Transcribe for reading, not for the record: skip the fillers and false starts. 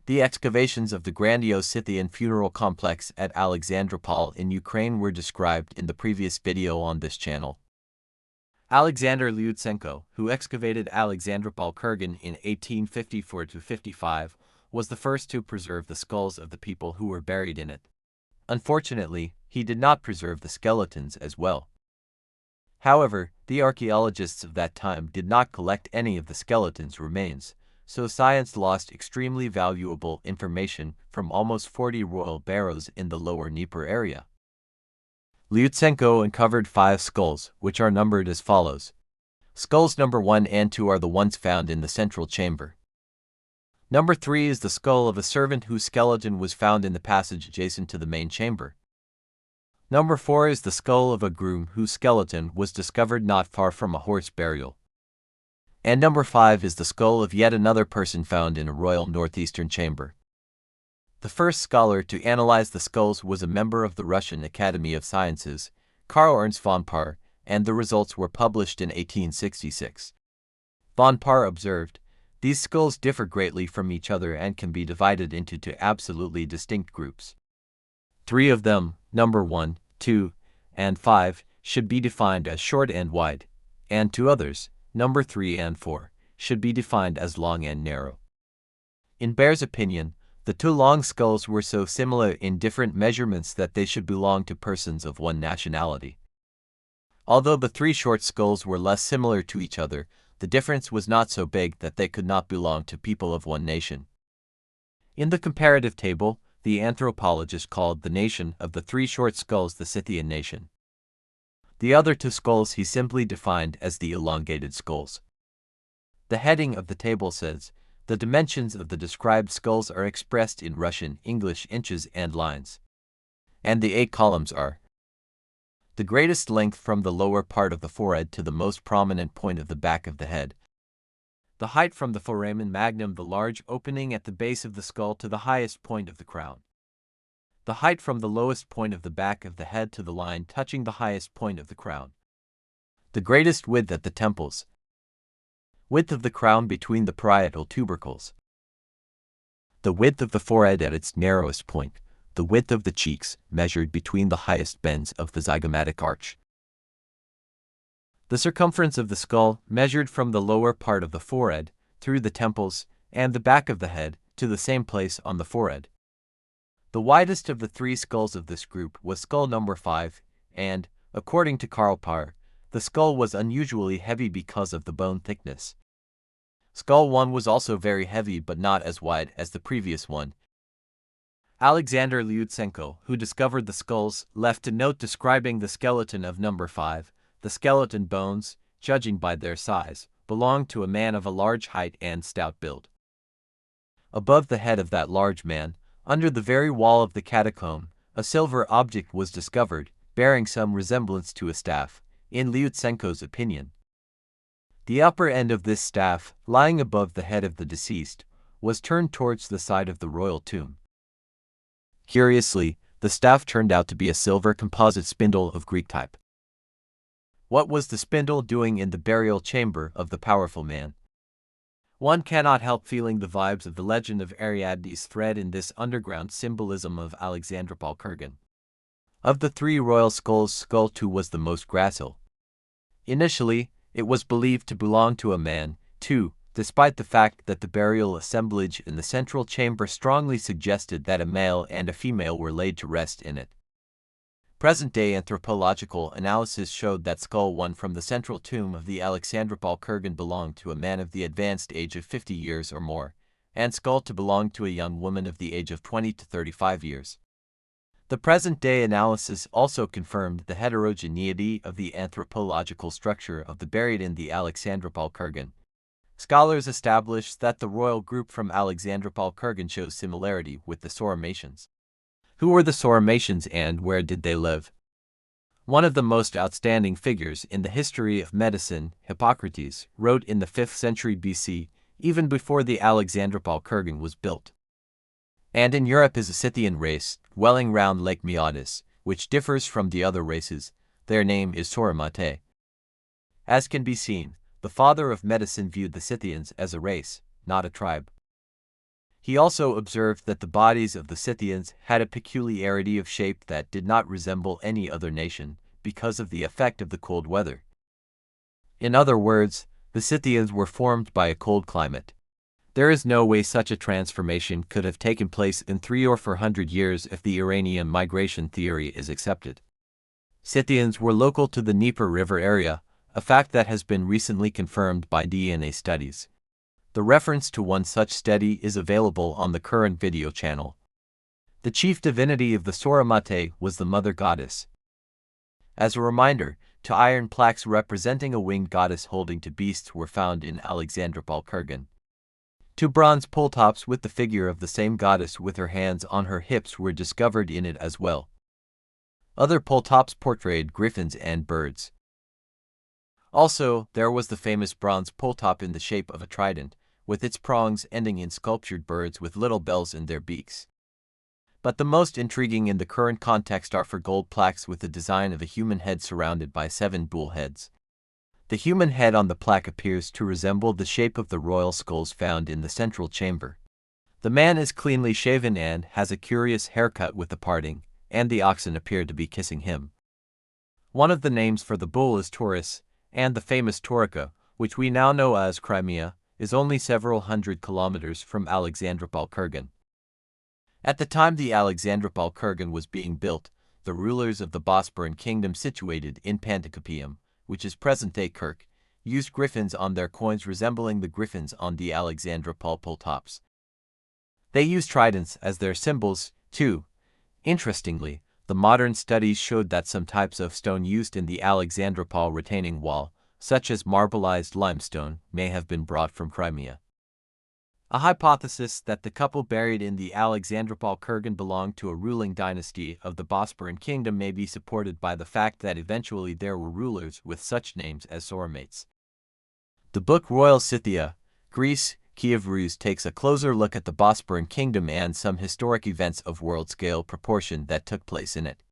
The excavations of the grandiose Scythian funeral complex at Alexandropol in Ukraine were described in the previous video on this channel. Alexander Liutsenko, who excavated Alexandropol Kurgan in 1854–55, was the first to preserve the skulls of the people who were buried in it. Unfortunately, he did not preserve the skeletons as well. However, the archaeologists of that time did not collect any of the skeletons' remains, so science lost extremely valuable information from almost 40 royal barrows in the lower Dnieper area. Liutsenko uncovered 5 skulls, which are numbered as follows. Skulls number 1 and 2 are the ones found in the central chamber. Number 3 is the skull of a servant whose skeleton was found in the passage adjacent to the main chamber. Number 4 is the skull of a groom whose skeleton was discovered not far from a horse burial. And number 5 is the skull of yet another person found in a royal northeastern chamber. The first scholar to analyze the skulls was a member of the Russian Academy of Sciences, Karl Ernst von Baer, and the results were published in 1866. Von Baer observed, "These skulls differ greatly from each other and can be divided into 2 absolutely distinct groups. 3 of them, number 1, 2, and 5, should be defined as short and wide, and 2 others, number 3 and 4, should be defined as long and narrow." In Baer's opinion, the 2 long skulls were so similar in different measurements that they should belong to persons of one nationality. Although the 3 short skulls were less similar to each other, the difference was not so big that they could not belong to people of one nation. In the comparative table, the anthropologist called the nation of the 3 short skulls the Scythian nation. The other 2 skulls he simply defined as the elongated skulls. The heading of the table says, "The dimensions of the described skulls are expressed in Russian, English, inches and lines." And the 8 columns are: the greatest length from the lower part of the forehead to the most prominent point of the back of the head. The height from the foramen magnum, the large opening at the base of the skull, to the highest point of the crown. The height from the lowest point of the back of the head to the line touching the highest point of the crown. The greatest width at the temples. Width of the crown between the parietal tubercles. The width of the forehead at its narrowest point. The width of the cheeks, measured between the highest bends of the zygomatic arch. The circumference of the skull, measured from the lower part of the forehead, through the temples, and the back of the head, to the same place on the forehead. The widest of the 3 skulls of this group was skull number 5, and, according to Karl Baer, the skull was unusually heavy because of the bone thickness. Skull 1 was also very heavy but not as wide as the previous one. Alexander Liutsenko, who discovered the skulls, left a note describing the skeleton of number 5. The skeleton bones, judging by their size, belonged to a man of a large height and stout build. Above the head of that large man, under the very wall of the catacomb, a silver object was discovered, bearing some resemblance to a staff, in Liutsenko's opinion. The upper end of this staff, lying above the head of the deceased, was turned towards the side of the royal tomb. Curiously, the staff turned out to be a silver composite spindle of Greek type. What was the spindle doing in the burial chamber of the powerful man? One cannot help feeling the vibes of the legend of Ariadne's thread in this underground symbolism of Alexandropol Kurgan. Of the 3 royal skulls, skull 2 was the most gracile. Initially, it was believed to belong to a man, too, despite the fact that the burial assemblage in the central chamber strongly suggested that a male and a female were laid to rest in it. Present-day anthropological analysis showed that skull 1 from the central tomb of the Alexandropol Kurgan belonged to a man of the advanced age of 50 years or more, and skull 2 belonged to a young woman of the age of 20 to 35 years. The present-day analysis also confirmed the heterogeneity of the anthropological structure of the buried in the Alexandropol Kurgan. Scholars established that the royal group from Alexandropol Kurgan shows similarity with the Sauromaetians. Who were the Sauromaetians and where did they live? One of the most outstanding figures in the history of medicine, Hippocrates, wrote in the 5th century BC, even before the Alexandropol Kurgan was built. And in Europe is a Scythian race, dwelling round Lake Maeotis, which differs from the other races. Their name is Sauromaetae. As can be seen, the father of medicine viewed the Scythians as a race, not a tribe. He also observed that the bodies of the Scythians had a peculiarity of shape that did not resemble any other nation because of the effect of the cold weather. In other words, the Scythians were formed by a cold climate. There is no way such a transformation could have taken place in 300 or 400 years if the Iranian migration theory is accepted. Scythians were local to the Dnieper River area, a fact that has been recently confirmed by DNA studies. The reference to one such study is available on the current video channel. The chief divinity of the Sauromaetae was the mother goddess. As a reminder, 2 iron plaques representing a winged goddess holding 2 beasts were found in Alexandropol Kurgan. 2 bronze pole tops with the figure of the same goddess with her hands on her hips were discovered in it as well. Other pole tops portrayed griffins and birds. Also, there was the famous bronze pole top in the shape of a trident, with its prongs ending in sculptured birds with little bells in their beaks. But the most intriguing in the current context are 4 gold plaques with the design of a human head surrounded by 7 bull heads. The human head on the plaque appears to resemble the shape of the royal skulls found in the central chamber. The man is cleanly shaven and has a curious haircut with the parting, and the oxen appear to be kissing him. One of the names for the bull is Taurus, and the famous Taurica, which we now know as Crimea, is only several hundred kilometers from Alexandropol Kurgan. At the time the Alexandropol Kurgan was being built, the rulers of the Bosporan kingdom situated in Panticapaeum, which is present-day Kirk, used griffins on their coins resembling the griffins on the Alexandropol pole tops. They used tridents as their symbols, too. Interestingly, the modern studies showed that some types of stone used in the Alexandropol retaining wall, such as marbleized limestone, may have been brought from Crimea. A hypothesis that the couple buried in the Alexandropol Kurgan belonged to a ruling dynasty of the Bosporan kingdom may be supported by the fact that eventually there were rulers with such names as Sauromaetae. The book Royal Scythia, Greece, Kiev Rus takes a closer look at the Bosporan kingdom and some historic events of world-scale proportion that took place in it.